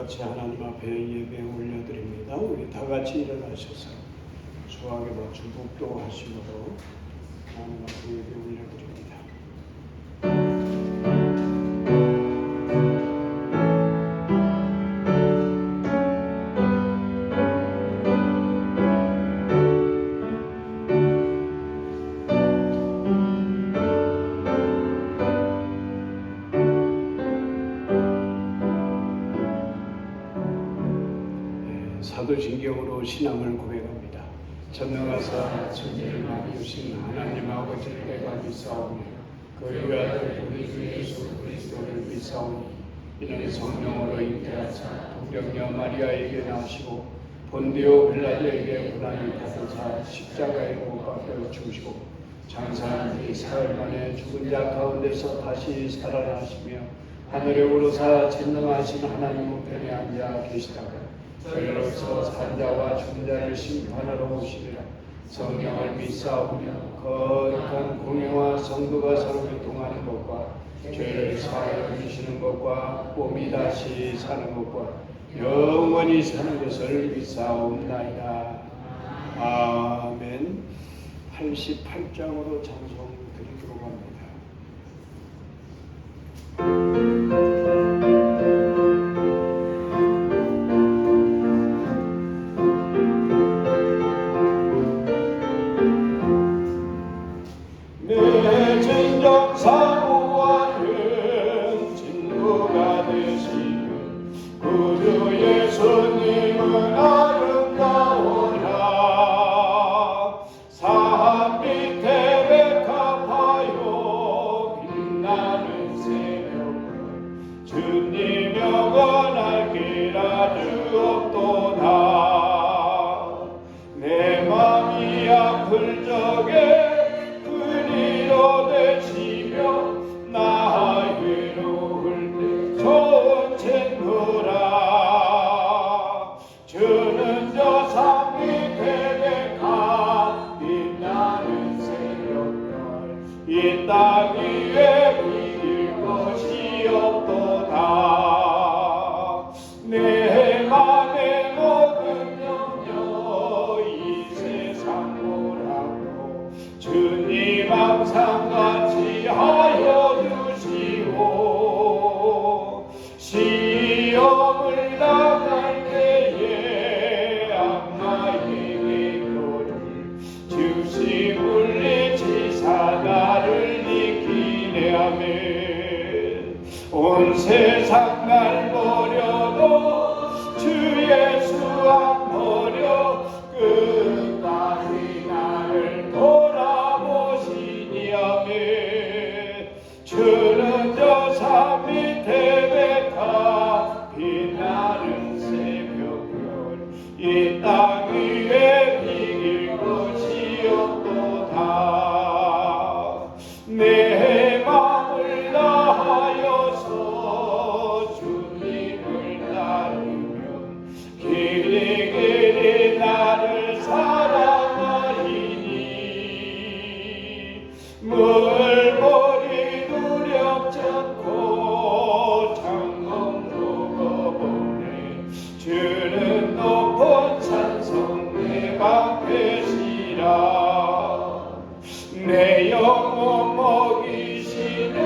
같이 하나님 앞에 예배 올려드립니다. 우리 다 같이 일어나셔서 수학에 맞춘 복도하심으로 하나님 앞에 예배 올려드립니다. 사도신경으로 신앙을 고백합니다. 전능하사 천지를 만드신 하나님 아버지를 내가 믿사오며 그의 아들 우리 주 예수 그리스도를 믿사오니 이는 성령으로 잉태하사 동정녀 마리아에게 나시고 본디오 빌라도에게 고난을 받으사 십자가에 못 박혀 죽으시고 장사한 뒤 사흘 만에 죽은 자 가운데서 다시 살아나시며 하늘에 오르사 전능하신 하나님 우편에 앉아 계시다가 저희로서 산자와 죽은 자를 심판하러 오시리라. 성령을 믿사오며 거룩한 공회와 성도가 서로 교통하는 것과 죄를 사하여 주시는 것과 몸이 다시 사는 것과 영원히 사는 것을 믿사옵나이다. 아멘. 88장으로 찬송 드리도록 합니다. 내 진정 사모하는 친구가 되시는 구주 예수님은 아름다워라. 산 밑에 백합하여 빛나는 새벽은 주님 영원할 길 아주 없도다. 내 맘이 아플 적에 되시며 나 외로울 때 좋은 친구라. 주는 저 산 밑에 백합 빛나는 새벽별 이 땅 위에 비길 것이 없도다. 내 맘의 모든 염려 이 세상 뭐라고 주님 항상 같이 하여 주시오. 시험을 당할 때에 악마에게 교를 주시 물리치사 나를 이기네. 아멘. 온 세상 날 버려도 주 예수 안 버려 끝까지 나를 돌아보시니. 아멘. 주는 저 산 밑에 백합 빛나는 새벽별 이 땅 위에 비길 것이 없도다. 내 맘을 다하여서 주님을 따르면 길이 길이 나를 사랑하리니. 물벌이 두렵잖고 장검도 겁없네. 주는 높은 산성 내 방패시라. 내 영혼 먹이시는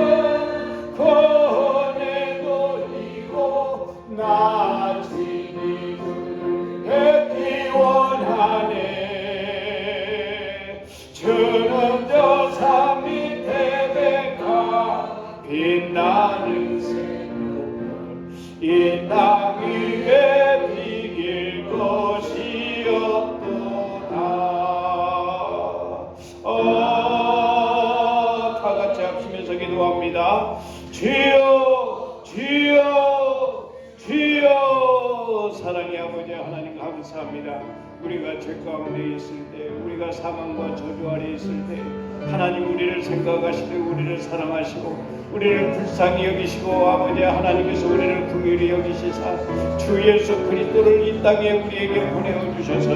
권에 돌리고 나 진이 그를 뵙기 원하네. 주는 저 산 밑에 백합 빛나는 새벽별 이 땅 위에 비길 것이 없도다. 다 같이 합심해서 기도합니다. 주여 주여 주여. 사랑의 아버지 하나님 감사합니다. 우리가 죄 가운데 있을 때, 우리가 사망과 저주 아래 있을 때 하나님 우리를 생각하시되 우리를 사랑하시고 우리를 불쌍히 여기시고 아버지 하나님께서 우리를 긍휼히 여기시사 주 예수 그리스도를 이 땅에 우리에게 보내어 주셔서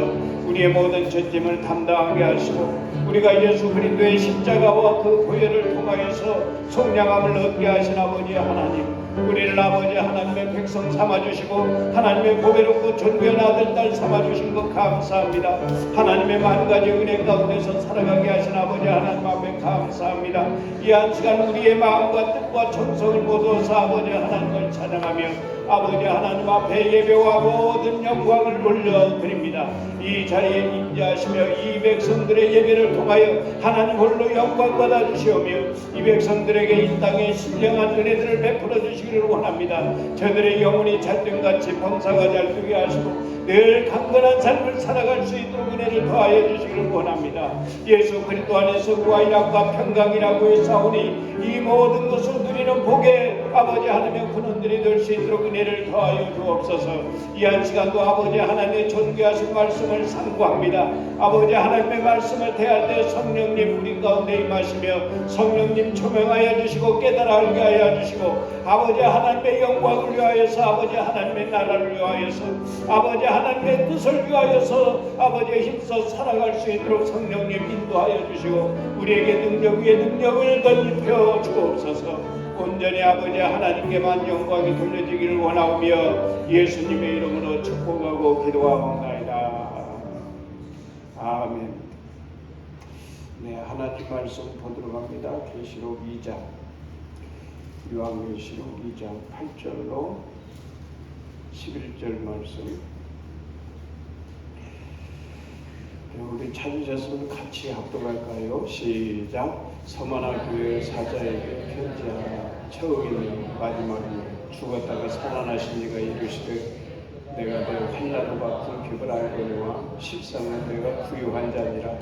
우리의 모든 죄짐을 담당하게 하시고 우리가 예수 그리스도의 십자가와 그 보혈을 통하여서 속량함을 얻게 하신 아버지 하나님, 우리를 아버지 하나님의 백성 삼아주시고 하나님의 보배롭고 존귀한 아들 딸 삼아주신 것 감사합니다. 하나님의 만가지 은혜 가운데서 살아가게 하신 아버지 하나님 앞에 감사합니다. 이 한 시간 우리의 마음과 뜻과 정성을 모두 아버지 하나님을 찬양하며 아버지 하나님 앞에 예배와 모든 영광을 올려드립니다. 이 자리에 임재하시며 이 백성들의 예배를 통하여 하나님 홀로 영광 받아주시오며 이 백성들에게 이 땅에 신령한 은혜들을 베풀어 주시기를 원합니다. 저들의 영혼이 잘됨같이 범사가 잘되게 하시고 늘 강건한 삶을 살아갈 수 있도록 은혜를 더하여 주시기를 원합니다. 예수 그리스도 안에서 구하이락과 평강이라고 싸우니 이 모든 것을 누리는 복에 아버지 하나님의 근원들이 될 수 있도록 은혜를 더하여 주옵소서. 이 한 시간도 아버지 하나님의 존귀하신 말씀을 상고합니다. 아버지 하나님의 말씀을 대할 때 성령님 우리 가운데 임하시며 성령님 조명하여 주시고 깨달아 알게 하여 주시고 아버지 하나님의 영광을 위하여서 아버지 하나님의 나라를 위하여서 아버지 하나님의 뜻을 위하여서 아버지의 힘써 살아갈 수 있도록 성령님 인도하여 주시고 우리에게 능력 위에 능력을 덧입혀 주옵소서. 온전히 아버지 하나님께만 영광이 돌려지기를 원하오며 예수님의 이름으로 축복하고 기도하옵나이다. 아멘. 네, 하나님 말씀 보도록 합니다. 계시록 2장 요한계시록 2장 8절로 11절 말씀. 우리 찾으셨으면 같이 합독할까요? 시작. 서머나 교회 사자에게 편지하라. 처음이며 마지막이며 죽었다가 살아나신 이가 이르시되 내가 내 환난을 받은 격을 알거니와 실상은 내가 부유한 자니라.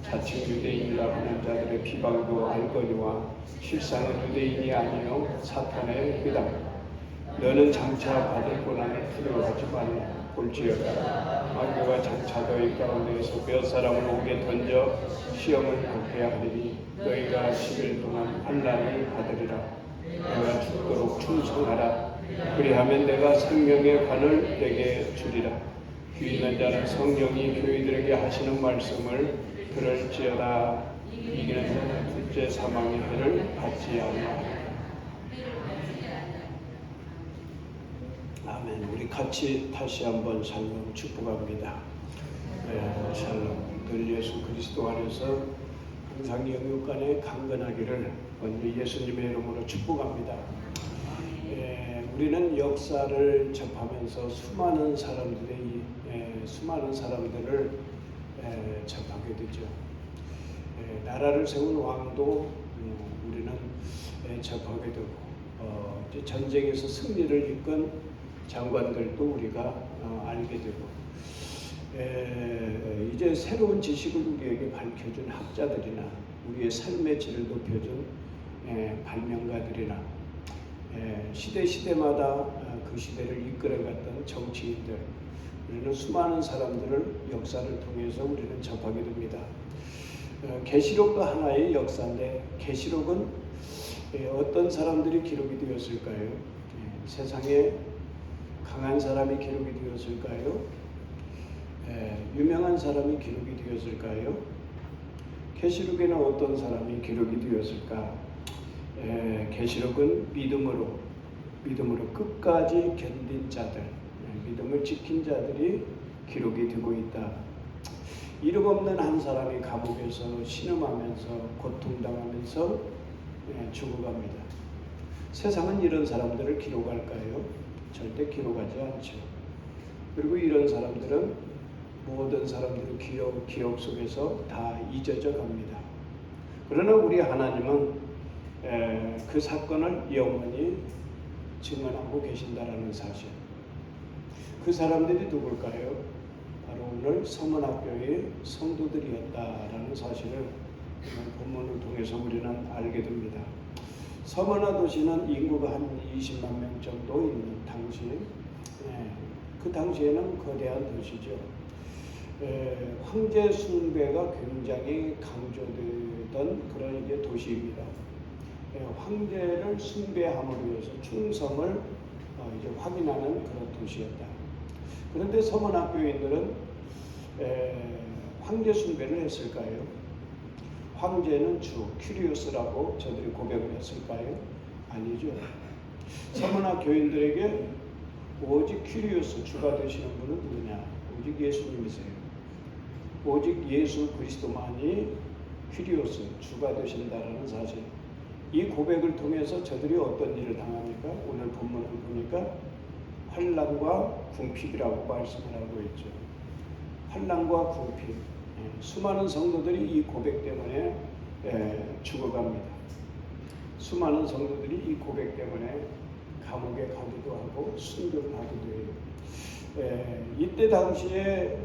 자칭 유대인이라 하는 자들의 비방도 알거니와 실상은 유대인이 아니요 사탄의 휘당. 너는 장차 받을 고난을 두려워하지 말라. 볼지어다 마귀가 장차 너희 가운데에서 몇 사람을 옥에 던져 시험을 받게 하리니 너희가 10일 동안 환난을 받으리라. 내가 죽도록 충성하라. 그리하면 내가 생명의 관을 내게 주리라. 귀 있는 자는 성령이 교회들에게 하시는 말씀을 들을지어다. 이기는 자는 둘째 사망의 해를 받지 않으리라. 아멘. 우리 같이 다시 한번 샬롬 축복합니다. 샬롬. 늘 예수 그리스도 안에서 항상 영육 간에 강건하기를 먼저 예수님의 이름으로 축복합니다. 우리는 역사를 접하면서 수많은 사람들을 접하게 되죠. 나라를 세운 왕도 우리는 접하게 되고 전쟁에서 승리를 이끈 장관들도 우리가 알게 되고 이제 새로운 지식을 우리에게 밝혀준 학자들이나 우리의 삶의 질을 높여준 발명가들이나 시대마다 그 시대를 이끌어갔던 정치인들, 우리는 수많은 사람들을 역사를 통해서 우리는 접하게 됩니다. 계시록도 하나의 역사인데 계시록은 어떤 사람들이 기록이 되었을까요? 세상에 강한 사람이 기록이 되었을까요? 유명한 사람이 기록이 되었을까요? 계시록에는 어떤 사람이 기록이 되었을까? 계시록은 믿음으로 끝까지 견딘 자들, 믿음을 지킨 자들이 기록이 되고 있다. 이름 없는 한 사람이 감옥에서 신음하면서 고통당하면서 죽어갑니다. 세상은 이런 사람들을 기록할까요? 절대 기록하지 않죠. 그리고 이런 사람들은 모든 사람들의 기억 속에서 다 잊어져 갑니다. 그러나 우리 하나님은 그 사건을 영원히 증언하고 계신다라는 사실. 그 사람들이 누굴까요? 바로 오늘 서문학교의 성도들이었다라는 사실을 오늘 본문을 통해서 우리는 알게 됩니다. 서머나 도시는 인구가 한 20만 명 정도 있는 당시, 그 당시에는 거대한 도시죠. 황제 숭배가 굉장히 강조되던 그런 이제 도시입니다. 황제를 숭배함으로 해서 충성을 이제 확인하는 그런 도시였다. 그런데 서문학교인들은 황제 숭배를 했을까요? 황제는 큐리우스라고 저들이 고백을 했을까요? 아니죠. 서머나 교인들에게 오직 퀴리오스 주가 되시는 분은 누구냐? 오직 예수님이세요. 오직 예수 그리스도만이 퀴리오스 주가 되신다라는 사실. 이 고백을 통해서 저들이 어떤 일을 당합니까? 오늘 본문을 보니까 환난과 궁핍이라고 말씀을 하고 있죠. 환난과 궁핍. 수많은 성도들이 이 고백 때문에 죽어갑니다. 수많은 성도들이 이 고백 때문에 감옥에 가기도 하고 순교를 하기도 해요. 이때 당시에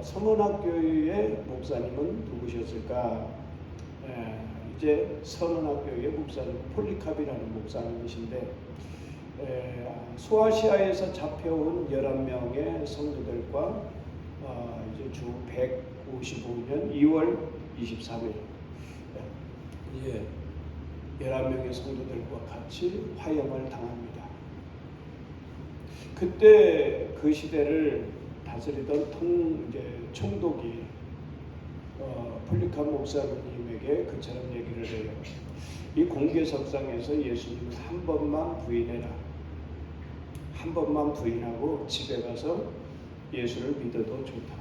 서문학교의 목사님은 누구셨을까? 이제 서문학교의 목사님 폴리캅이라는 목사님이신데 소아시아에서 잡혀온 11명의 성도들과 이제 주 155년 2월 23일 11명의 성도들과 같이 화형을 당합니다. 그때 그 시대를 다스리던 총독이 폴리캅 목사님에게 그처럼 얘기를 해요. 이 공개석상에서 예수님을 한 번만 부인해라. 한 번만 부인하고 집에 가서 예수를 믿어도 좋다.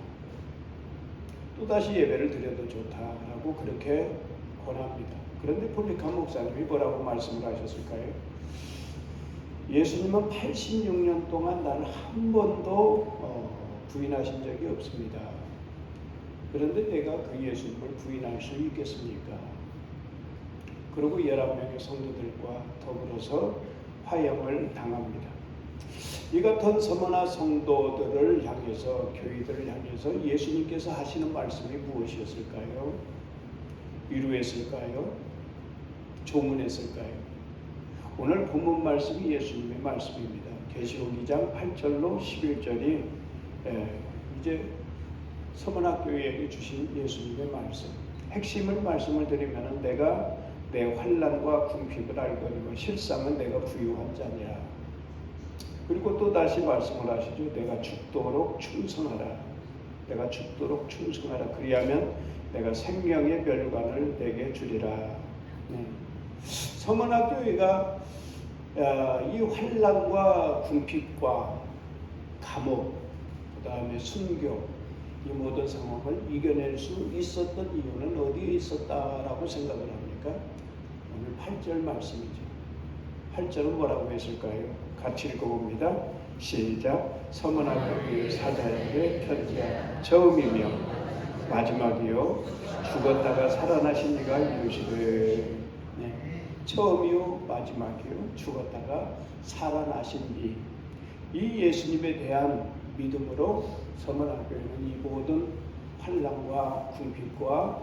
또다시 예배를 드려도 좋다라고 그렇게 권합니다. 그런데 폴리캅 목사님이 뭐라고 말씀을 하셨을까요? 예수님은 86년 동안 나를 한 번도 부인하신 적이 없습니다. 그런데 내가 그 예수님을 부인할 수 있겠습니까? 그리고 11명의 성도들과 더불어서 화형을 당합니다. 이 같은 서머나 성도들을 향해서, 교회들을 향해서 예수님께서 하시는 말씀이 무엇이었을까요? 위로했을까요? 조문했을까요? 오늘 본문 말씀이 예수님의 말씀입니다. 계시록 2장 8절로 11절이 이제 서문학교에게 주신 예수님의 말씀. 핵심을 말씀을 드리면 내가 내 환난과 궁핍을 알거니와 실상은 내가 부유한 자니라. 그리고 또 다시 말씀을 하시죠. 내가 죽도록 충성하라. 내가 죽도록 충성하라. 그리하면 내가 생명의 멸관을 내게 주리라. 서문학교회가 이 환난과 궁핍과 감옥, 그 다음에 순교, 이 모든 상황을 이겨낼 수 있었던 이유는 어디에 있었다라고 생각을 합니까? 오늘 8절 말씀이죠. 8절은 뭐라고 했을까요? 같이 읽어봅니다. 시작. 서문학교회 사자에게 편지하라. 처음이며 마지막이요 죽었다가 살아나신 이가 이루시되. 처음이요 마지막이요 죽었다가 살아나신 이 예수님에 대한 믿음으로 서문학교회는 이 모든 환난과 궁핍과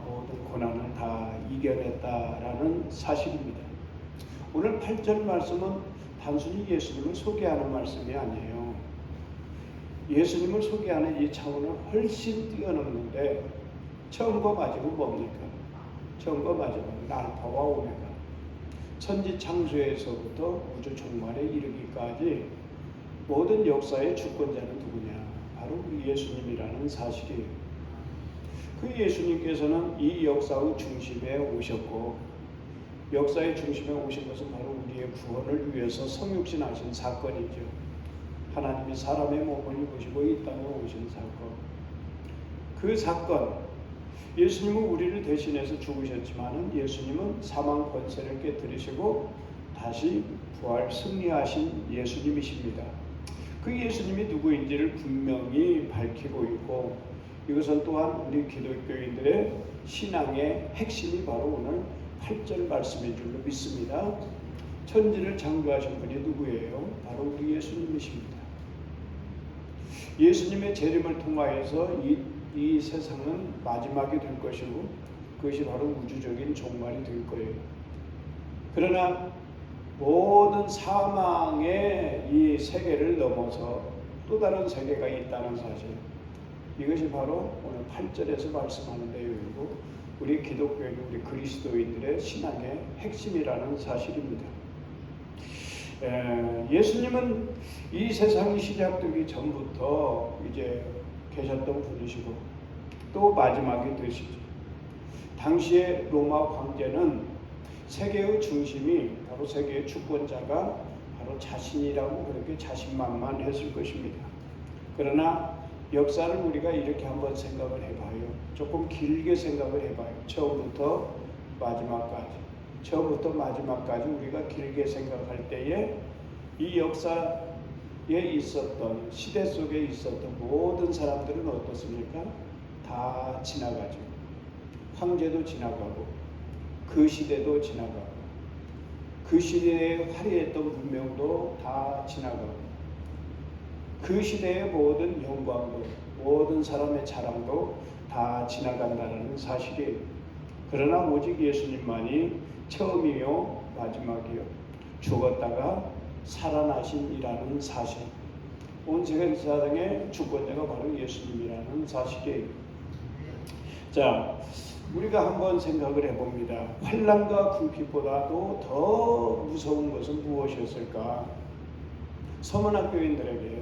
모든 고난을 다 이겨냈다라는 사실입니다. 오늘 8절 말씀은 단순히 예수님을 소개하는 말씀이 아니에요. 예수님을 소개하는 이 차원을 훨씬 뛰어넘는데 처음과 마지막은 뭡니까? 처음과 마지막은 알파와 오메가. 천지 창조에서부터 우주 종말에 이르기까지 모든 역사의 주권자는 누구냐? 바로 우리 예수님이라는 사실이에요. 그 예수님께서는 이 역사의 중심에 오셨고, 역사의 중심에 오신 것은 바로 우리의 구원을 위해서 성육신하신 사건이죠. 하나님이 사람의 몸을 입으시고 이 땅에 오신 사건. 그 사건, 예수님은 우리를 대신해서 죽으셨지만 예수님은 사망 권세를 깨뜨리시고 다시 부활 승리하신 예수님이십니다. 그 예수님이 누구인지를 분명히 밝히고 있고, 이것은 또한 우리 기독교인들의 신앙의 핵심이 바로 오늘 8절 말씀인 줄로 믿습니다. 천지를 창조하신 분이 누구예요? 바로 우리 예수님이십니다. 예수님의 재림을 통하여서 이 세상은 마지막이 될 것이고 그것이 바로 우주적인 종말이 될 거예요. 그러나 모든 사망의 이 세계를 넘어서 또 다른 세계가 있다는 사실, 이것이 바로 오늘 8절에서 말씀하는 내용이고 우리 기독교인, 우리 그리스도인들의 신앙의 핵심이라는 사실입니다. 예수님은 이 세상이 시작되기 전부터 이제 계셨던 분이시고 또 마지막이 되시죠. 당시에 로마 황제는 세계의 중심이 바로 세계의 주권자가 바로 자신이라고 그렇게 자신만만했을 것입니다. 그러나 역사를 우리가 이렇게 한번 생각을 해봐요. 조금 길게 생각을 해봐요. 처음부터 마지막까지 우리가 길게 생각할 때에 이 역사에 있었던, 시대 속에 있었던 모든 사람들은 어떻습니까? 다 지나가죠. 황제도 지나가고 그 시대도 지나가고 그 시대에 화려했던 문명도 다 지나가고 그 시대의 모든 영광도, 모든 사람의 자랑도 다 지나간다는 사실이에요. 그러나 오직 예수님만이 처음이요 마지막이요, 죽었다가 살아나신이라는 사실, 온 세상의 주권자가 바로 예수님이라는 사실이에요. 자, 우리가 한번 생각을 해봅니다. 환난과 궁핍보다도 더 무서운 것은 무엇이었을까? 서문학교인들에게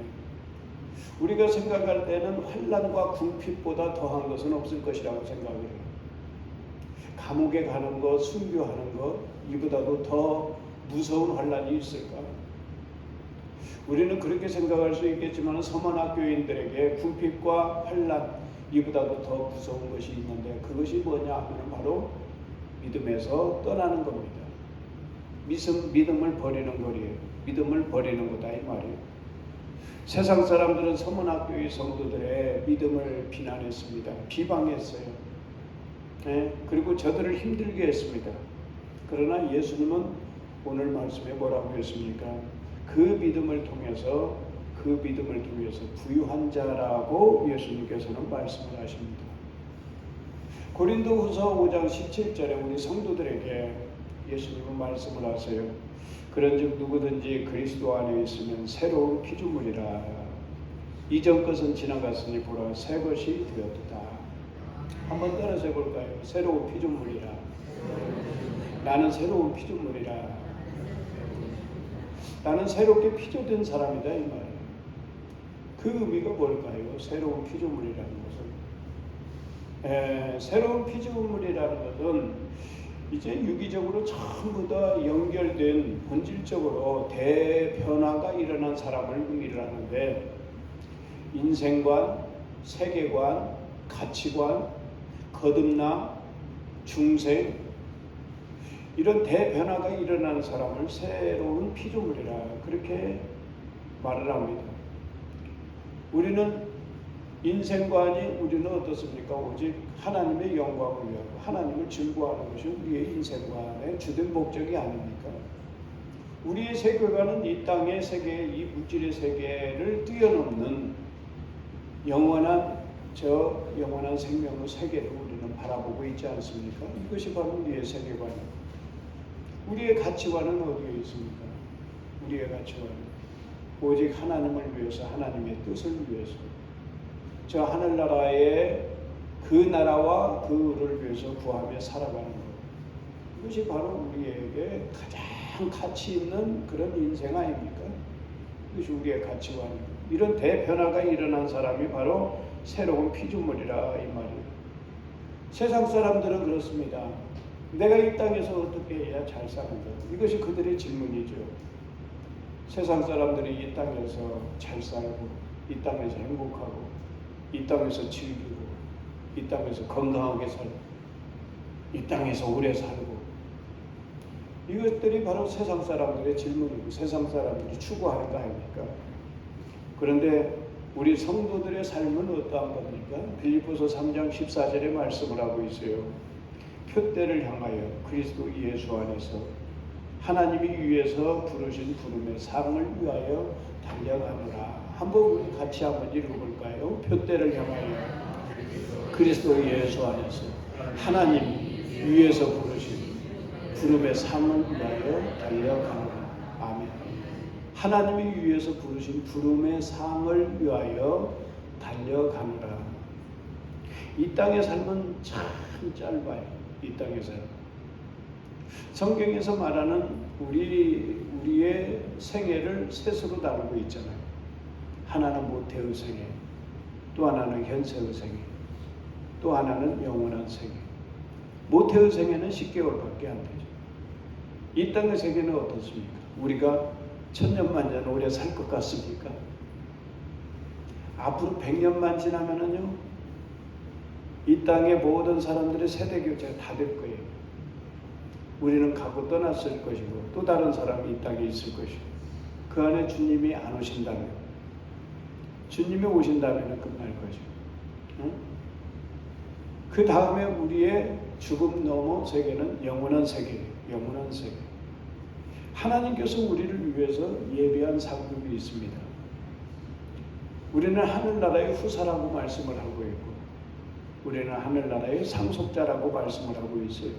우리가 생각할 때는 환난과 궁핍보다 더한 것은 없을 것이라고 생각을 해요. 감옥에 가는 것, 순교하는 것, 이보다도 더 무서운 환난이 있을까? 우리는 그렇게 생각할 수 있겠지만 서문학교인들에게 궁핍과 환난, 이보다도 더 무서운 것이 있는데 그것이 뭐냐 하면 바로 믿음에서 떠나는 겁니다. 믿음을 버리는 거리에요. 믿음을 버리는 거다 이 말이에요. 세상 사람들은 서문학교의 성도들의 믿음을 비난했습니다. 비방했어요. 네? 그리고 저들을 힘들게 했습니다. 그러나 예수님은 오늘 말씀에 뭐라고 했습니까? 그 믿음을 통해서 부유한 자라고 예수님께서는 말씀을 하십니다. 고린도후서 5장 17절에 우리 성도들에게 예수님은 말씀을 하세요. 그런즉 누구든지 그리스도 안에 있으면 새로운 피조물이라. 이전 것은 지나갔으니 보라 새 것이 되었도다. 한번 따라서 해볼까요? 새로운 피조물이라. 나는 새로운 피조물이라. 나는 새롭게 피조된 사람이다 이 말이에요. 그 의미가 뭘까요? 새로운 피조물이라는 것은 새로운 피조물이라는 것은 이제 유기적으로 전부 다 연결된 본질적으로 대변화가 일어난 사람을 의미를 하는데 인생관, 세계관, 가치관, 거듭남, 중생 이런 대변화가 일어나는 사람을 새로운 피조물이라 그렇게 말을 합니다. 우리는 인생관이 우리는 어떻습니까? 오직 하나님의 영광을 위하고 하나님을 증거하는 것이 우리의 인생관의 주된 목적이 아닙니까? 우리의 세계관은 이 땅의 세계, 이 물질의 세계를 뛰어넘는 영원한 생명의 세계를 우리는 바라보고 있지 않습니까? 이것이 바로 우리의 세계관입니다. 우리의 가치관은 어디에 있습니까? 우리의 가치관은 오직 하나님을 위해서, 하나님의 뜻을 위해서 저 하늘나라의 그 나라와 그 의를 위해서 구하며 살아가는 것. 이것이 바로 우리에게 가장 가치 있는 그런 인생 아닙니까? 이것이 우리의 가치관입니다. 이런 대변화가 일어난 사람이 바로 새로운 피조물이라 이 말이에요. 세상 사람들은 그렇습니다. 내가 이 땅에서 어떻게 해야 잘 사는가? 이것이 그들의 질문이죠. 세상 사람들이 이 땅에서 잘 살고 이 땅에서 행복하고 이 땅에서 즐기고 이 땅에서 건강하게 살고 이 땅에서 오래 살고 이것들이 바로 세상 사람들의 질문이고 세상 사람들이 추구하는 거 아닙니까? 그런데 우리 성도들의 삶은 어떠한 겁니까? 빌립보서 3장 14절에 말씀을 하고 있어요. 표대를 향하여 그리스도 예수 안에서 하나님이 위에서 부르신 부름의 상을 위하여 달려가노라. 한번 우리 같이 한번 읽어볼까요? 표대를 향하여 그리스도 예수 안에서 하나님 위에서 부르신 부름의 상을 위하여 달려가노라. 아멘. 하나님이 위에서 부르신 부름의 상을 위하여 달려가노라. 이 땅의 삶은 참 짧아요. 이 땅의 삶. 성경에서 말하는 우리의 생애를 셋으로 나누고 있잖아요. 하나는 모태의 생애, 또 하나는 현세의 생애, 또 하나는 영원한 생애. 모태의 생애는 10개월밖에 안 되죠. 이 땅의 세계는 어떻습니까? 우리가 천년만년 오래 살 것 같습니까? 앞으로 100년만 지나면은요, 이 땅의 모든 사람들의 세대 교체가 다 될 거예요. 우리는 가고 떠났을 것이고 또 다른 사람이 이 땅에 있을 것이고, 그 안에 주님이 안 오신다면, 주님이 오신다면 끝날 것이고, 응? 그 다음에 우리의 죽음 넘어 세계는 영원한 세계예요. 영원한 세계. 하나님께서 우리를 위해서 예비한 상급이 있습니다. 우리는 하늘나라의 후사라고 말씀을 하고 있고, 우리는 하늘나라의 상속자라고 말씀을 하고 있어요.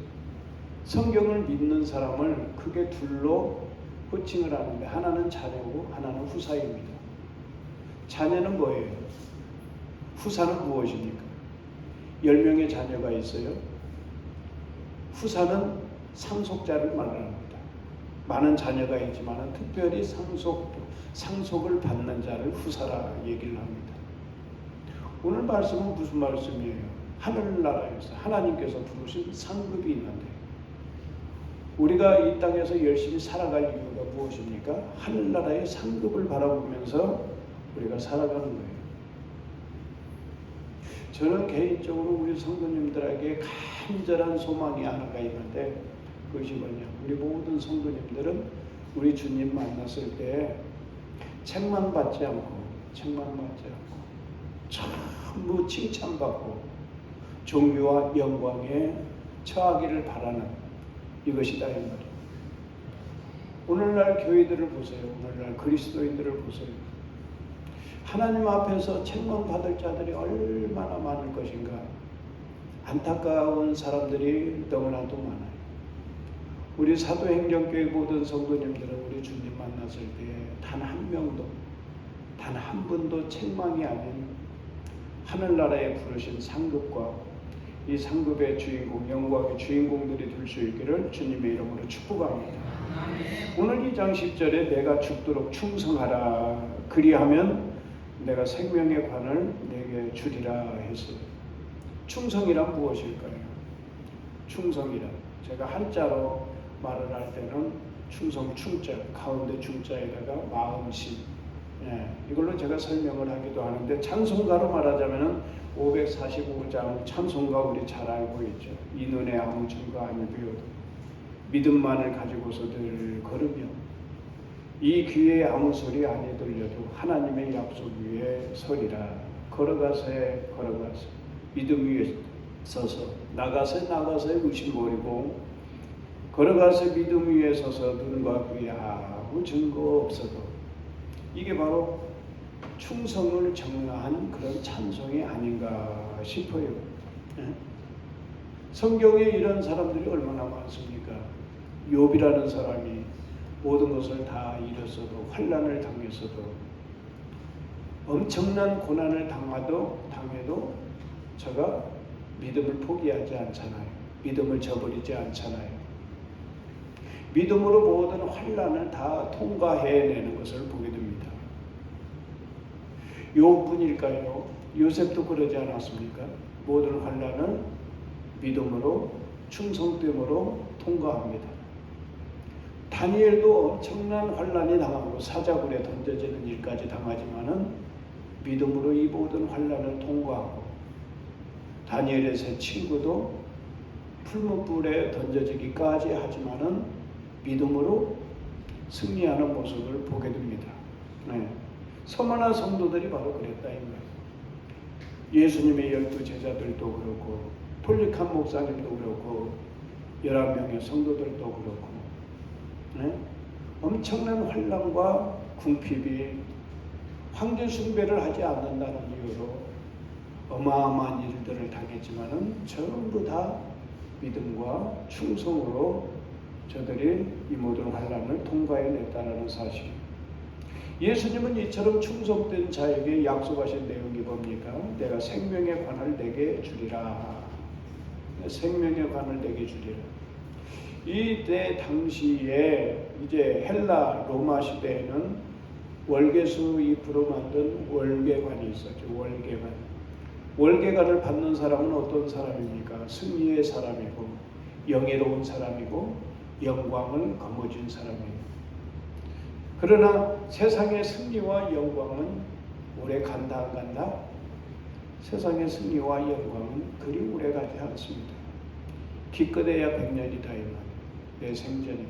성경을 믿는 사람을 크게 둘로 호칭을 하는데, 하나는 자녀고 하나는 후사입니다. 자녀는 뭐예요? 후사는 무엇입니까? 10명의 자녀가 있어요. 후사는 상속자를 말합니다. 많은 자녀가 있지만 특별히 상속을 받는 자를 후사라 얘기를 합니다. 오늘 말씀은 무슨 말씀이에요? 하늘나라에서 하나님께서 부르신 상급이 있는데, 우리가 이 땅에서 열심히 살아갈 이유가 무엇입니까? 하늘나라의 상급을 바라보면서 우리가 살아가는 거예요. 저는 개인적으로 우리 성도님들에게 간절한 소망이 하나가 있는데, 그것이 뭐냐? 우리 모든 성도님들은 우리 주님 만났을 때 책만 받지 않고 전부 칭찬받고 존귀와 영광에 처하기를 바라는 이것이다 이 말이에요. 오늘날 교회들을 보세요. 오늘날 그리스도인들을 보세요. 하나님 앞에서 책망 받을 자들이 얼마나 많을 것인가. 안타까운 사람들이 너무나도 많아요. 우리 사도행전교회 모든 성도님들은 우리 주님 만났을 때 단 한 명도, 단 한 분도 책망이 아닌 하늘나라에 부르신 상급과 이 상급의 주인공, 영광의 주인공들이 될 수 있기를 주님의 이름으로 축복합니다. 오늘 2장 10절에 내가 죽도록 충성하라, 그리하면 내가 생명의 관을 내게 주리라 했어요. 충성이란 무엇일까요? 충성이란, 제가 한자로 말을 할 때는 충성, 충자, 가운데 중자에다가 마음심, 이걸로 제가 설명을 하기도 하는데, 찬송가로 말하자면은 545장 찬송가 우리 잘 알고 있죠. 이 눈에 아무 증거 아니 보여도 믿음만을 가지고서들 걸으며, 이 귀에 아무 소리 아니 들려도 하나님의 약속 위에 서리라. 걸어가세 믿음 위에 서서, 나가세 의심 버리고, 걸어가서 믿음 위에 서서 눈과 귀에 아무 증거 없어도, 이게 바로 충성을 정의한 그런 찬송이 아닌가 싶어요. 성경에 이런 사람들이 얼마나 많습니까? 욥이라는 사람이 모든 것을 다 잃었어도, 환난을 당했어도, 엄청난 고난을 당해도 저가 믿음을 포기하지 않잖아요. 믿음을 저버리지 않잖아요. 믿음으로 모든 환난을 다 통과해내는 것을 보게 됩니다. 욥뿐일까요? 요셉도 그러지 않았습니까? 모든 환난을 믿음으로, 충성됨으로 통과합니다. 다니엘도 엄청난 환난이 당하고 사자굴에 던져지는 일까지 당하지만은 믿음으로 이 모든 환난을 통과하고, 다니엘의 세 친구도 풀무불에 던져지기까지 하지만은 믿음으로 승리하는 모습을 보게 됩니다. 서머나 성도들이 바로 그랬다 이 말이에요. 예수님의 12 제자들도 그렇고, 폴리칸 목사님도 그렇고, 11명의 성도들도 그렇고, 엄청난 환난과 궁핍이 황제 숭배를 하지 않는다는 이유로 어마어마한 일들을 당했지만은 전부 다 믿음과 충성으로 저들이 이 모든 환난을 통과해냈다는 사실. 예수님은 이처럼 충성된 자에게 약속하신 내용이 뭡니까? 내가 생명의 관을 내게 주리라. 생명의 관을 내게 주리라. 이때 당시에 이제 헬라 로마 시대에는 월계수 잎으로 만든 월계관이 있었죠. 월계관. 월계관을 받는 사람은 어떤 사람입니까? 승리의 사람이고, 영예로운 사람이고, 영광을 거머쥔 사람이에요. 그러나 세상의 승리와 영광은 오래 간다 안 간다? 세상의 승리와 영광은 그리 오래 가지 않습니다. 기껏해야 100년이다 이 말. 내 생전에.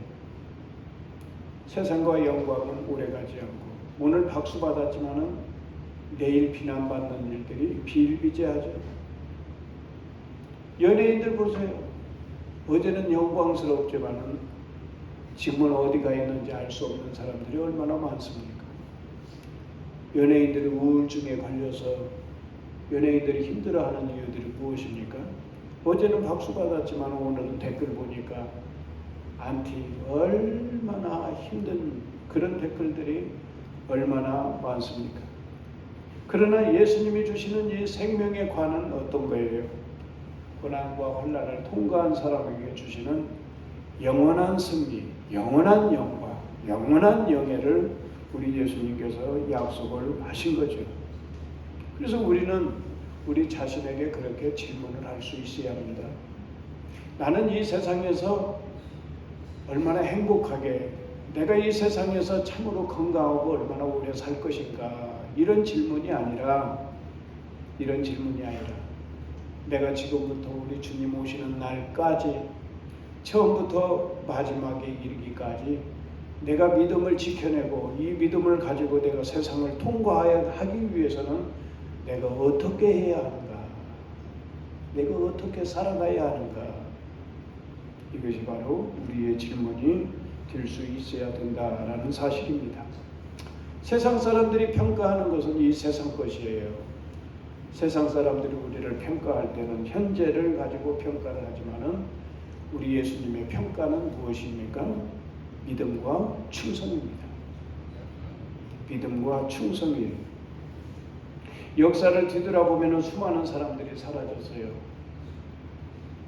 세상과 영광은 오래 가지 않고 오늘 박수 받았지만은 내일 비난받는 일들이 비일비재하죠. 연예인들 보세요. 어제는 영광스럽지만은 지금은 어디가 있는지 알 수 없는 사람들이 얼마나 많습니까? 연예인들이 우울증에 걸려서 연예인들이 힘들어하는 이유들이 무엇입니까? 어제는 박수 받았지만 오늘은 댓글 보니까 안티 얼마나 힘든 그런 댓글들이 얼마나 많습니까? 그러나 예수님이 주시는 이 생명의 관은 어떤 거예요? 고난과 환난을 통과한 사람에게 주시는 영원한 승리, 영원한 영광, 영원한 영예를 우리 예수님께서 약속을 하신 거죠. 그래서 우리는 우리 자신에게 그렇게 질문을 할 수 있어야 합니다. 나는 이 세상에서 얼마나 행복하게, 내가 이 세상에서 참으로 건강하고 얼마나 오래 살 것인가, 이런 질문이 아니라 내가 지금부터 우리 주님 오시는 날까지 처음부터 마지막에 이르기까지 내가 믿음을 지켜내고 이 믿음을 가지고 내가 세상을 통과하기 위해서는 내가 어떻게 해야 하는가, 내가 어떻게 살아가야 하는가, 이것이 바로 우리의 질문이 될 수 있어야 된다라는 사실입니다. 세상 사람들이 평가하는 것은 이 세상 것이에요. 세상 사람들이 우리를 평가할 때는 현재를 가지고 평가를 하지만은 우리 예수님의 평가는 무엇입니까? 믿음과 충성입니다. 믿음과 충성이에요. 역사를 뒤돌아보면 수많은 사람들이 사라졌어요.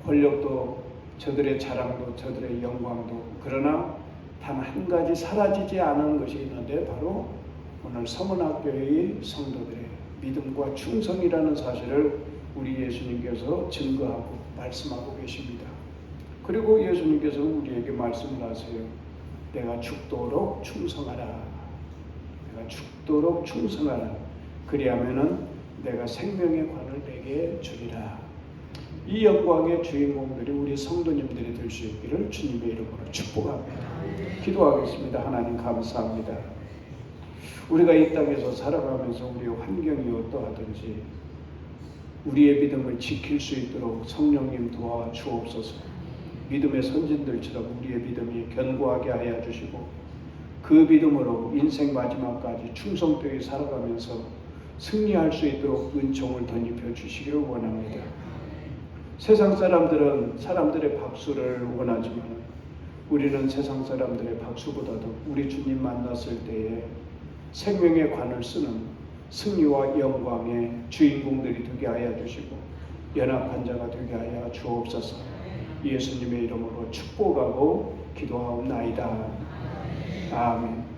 권력도, 저들의 자랑도, 저들의 영광도. 그러나 단 한 가지 사라지지 않은 것이 있는데 바로 오늘 서문학교의 성도들의 믿음과 충성이라는 사실을 우리 예수님께서 증거하고 말씀하고 계십니다. 그리고 예수님께서 우리에게 말씀을 하세요. 내가 죽도록 충성하라. 내가 죽도록 충성하라. 그리하면은 내가 생명의 관을 내게 주리라. 이 영광의 주인공들이 우리 성도님들이 될 수 있기를 주님의 이름으로 축복합니다. 기도하겠습니다. 하나님 감사합니다. 우리가 이 땅에서 살아가면서 우리의 환경이 어떠하든지 우리의 믿음을 지킬 수 있도록 성령님 도와주옵소서. 믿음의 선진들처럼 우리의 믿음이 견고하게 하여 주시고 그 믿음으로 인생 마지막까지 충성되게 살아가면서 승리할 수 있도록 은총을 덧입혀 주시기를 원합니다. 세상 사람들은 사람들의 박수를 원하지만 우리는 세상 사람들의 박수보다도 우리 주님 만났을 때에 생명의 관을 쓰는 승리와 영광의 주인공들이 되게 하여 주시고 연합한 자가 되게 하여 주옵소서. 예수님의 이름으로 축복하고 기도하옵나이다. 아멘.